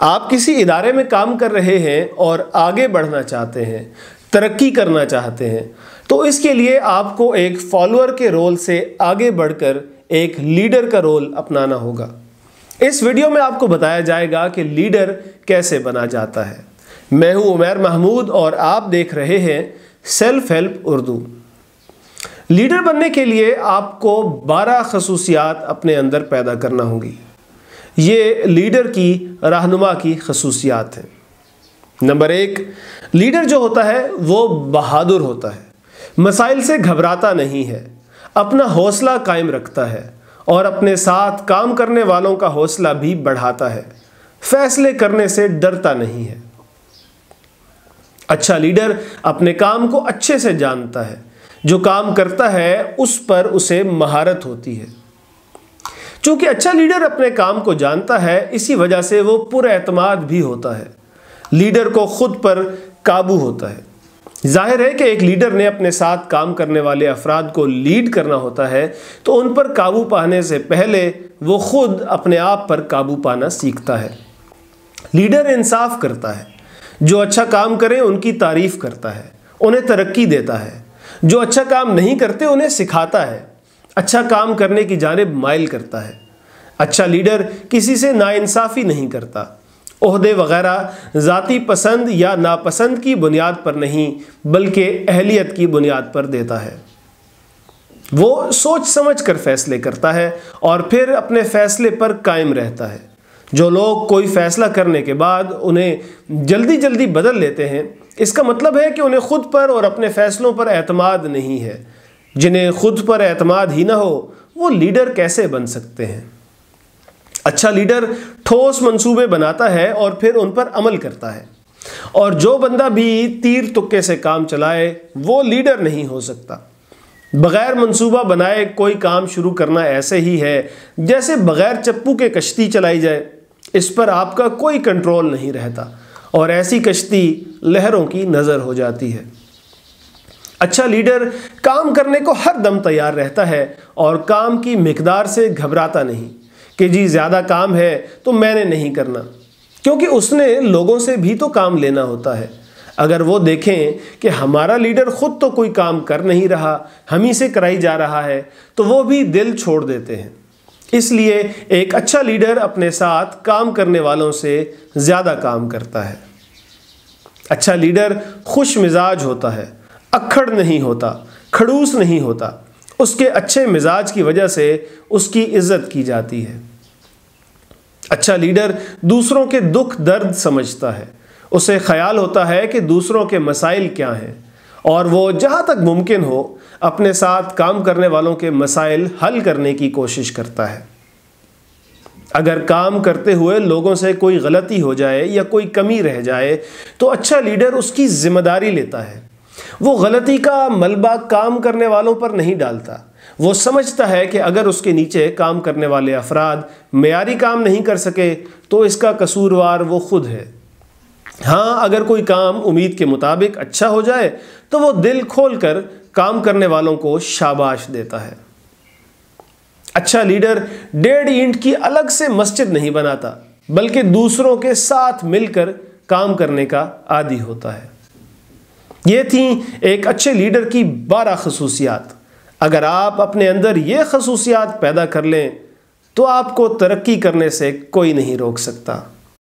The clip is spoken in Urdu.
آپ کسی ادارے میں کام کر رہے ہیں اور آگے بڑھنا چاہتے ہیں، ترقی کرنا چاہتے ہیں، تو اس کے لیے آپ کو ایک فالوور کے رول سے آگے بڑھ کر ایک لیڈر کا رول اپنانا ہوگا۔ اس ویڈیو میں آپ کو بتایا جائے گا کہ لیڈر کیسے بنا جاتا ہے۔ میں ہوں عمیر محمود اور آپ دیکھ رہے ہیں سیلف ہیلپ اردو۔ لیڈر بننے کے لیے آپ کو 12 خصوصیات اپنے اندر پیدا کرنا ہوگی۔ یہ لیڈر کی رہنما کی خصوصیات ہیں۔ نمبر 1، لیڈر جو ہوتا ہے وہ بہادر ہوتا ہے، مسائل سے گھبراتا نہیں ہے، اپنا حوصلہ قائم رکھتا ہے اور اپنے ساتھ کام کرنے والوں کا حوصلہ بھی بڑھاتا ہے، فیصلے کرنے سے ڈرتا نہیں ہے۔ اچھا لیڈر اپنے کام کو اچھے سے جانتا ہے، جو کام کرتا ہے اس پر اسے مہارت ہوتی ہے۔ چونکہ اچھا لیڈر اپنے کام کو جانتا ہے، اسی وجہ سے وہ پر اعتماد بھی ہوتا ہے۔ لیڈر کو خود پر قابو ہوتا ہے۔ ظاہر ہے کہ ایک لیڈر نے اپنے ساتھ کام کرنے والے افراد کو لیڈ کرنا ہوتا ہے، تو ان پر قابو پانے سے پہلے وہ خود اپنے آپ پر قابو پانا سیکھتا ہے۔ لیڈر انصاف کرتا ہے، جو اچھا کام کریں ان کی تعریف کرتا ہے، انہیں ترقی دیتا ہے۔ جو اچھا کام نہیں کرتے انہیں سکھاتا ہے، اچھا کام کرنے کی جانب مائل کرتا ہے۔ اچھا لیڈر کسی سے ناانصافی نہیں کرتا، عہدے وغیرہ ذاتی پسند یا ناپسند کی بنیاد پر نہیں بلکہ اہلیت کی بنیاد پر دیتا ہے۔ وہ سوچ سمجھ کر فیصلے کرتا ہے اور پھر اپنے فیصلے پر قائم رہتا ہے۔ جو لوگ کوئی فیصلہ کرنے کے بعد انہیں جلدی بدل لیتے ہیں، اس کا مطلب ہے کہ انہیں خود پر اور اپنے فیصلوں پر اعتماد نہیں ہے۔ جنہیں خود پر اعتماد ہی نہ ہو وہ لیڈر کیسے بن سکتے ہیں؟ اچھا لیڈر ٹھوس منصوبے بناتا ہے اور پھر ان پر عمل کرتا ہے، اور جو بندہ بھی تیر تکے سے کام چلائے وہ لیڈر نہیں ہو سکتا۔ بغیر منصوبہ بنائے کوئی کام شروع کرنا ایسے ہی ہے جیسے بغیر چپو کے کشتی چلائی جائے، اس پر آپ کا کوئی کنٹرول نہیں رہتا اور ایسی کشتی لہروں کی نظر ہو جاتی ہے۔ اچھا لیڈر کام کرنے کو ہر دم تیار رہتا ہے اور کام کی مقدار سے گھبراتا نہیں کہ جی زیادہ کام ہے تو میں نے نہیں کرنا، کیونکہ اس نے لوگوں سے بھی تو کام لینا ہوتا ہے۔ اگر وہ دیکھیں کہ ہمارا لیڈر خود تو کوئی کام کر نہیں رہا، ہم ہی سے کرائی جا رہا ہے، تو وہ بھی دل چھوڑ دیتے ہیں۔ اس لیے ایک اچھا لیڈر اپنے ساتھ کام کرنے والوں سے زیادہ کام کرتا ہے۔ اچھا لیڈر خوش مزاج ہوتا ہے، اکھڑ نہیں ہوتا، کھڑوس نہیں ہوتا۔ اس کے اچھے مزاج کی وجہ سے اس کی عزت کی جاتی ہے۔ اچھا لیڈر دوسروں کے دکھ درد سمجھتا ہے، اسے خیال ہوتا ہے کہ دوسروں کے مسائل کیا ہیں، اور وہ جہاں تک ممکن ہو اپنے ساتھ کام کرنے والوں کے مسائل حل کرنے کی کوشش کرتا ہے۔ اگر کام کرتے ہوئے لوگوں سے کوئی غلطی ہو جائے یا کوئی کمی رہ جائے تو اچھا لیڈر اس کی ذمہ داری لیتا ہے۔ وہ غلطی کا ملبہ کام کرنے والوں پر نہیں ڈالتا۔ وہ سمجھتا ہے کہ اگر اس کے نیچے کام کرنے والے افراد معیاری کام نہیں کر سکے تو اس کا قصوروار وہ خود ہے۔ ہاں، اگر کوئی کام امید کے مطابق اچھا ہو جائے تو وہ دل کھول کر کام کرنے والوں کو شاباش دیتا ہے۔ اچھا لیڈر 1.5 اینٹ کی الگ سے مسجد نہیں بناتا بلکہ دوسروں کے ساتھ مل کر کام کرنے کا عادی ہوتا ہے۔ یہ تھیں ایک اچھے لیڈر کی 12 خصوصیات۔ اگر آپ اپنے اندر یہ خصوصیات پیدا کر لیں تو آپ کو ترقی کرنے سے کوئی نہیں روک سکتا۔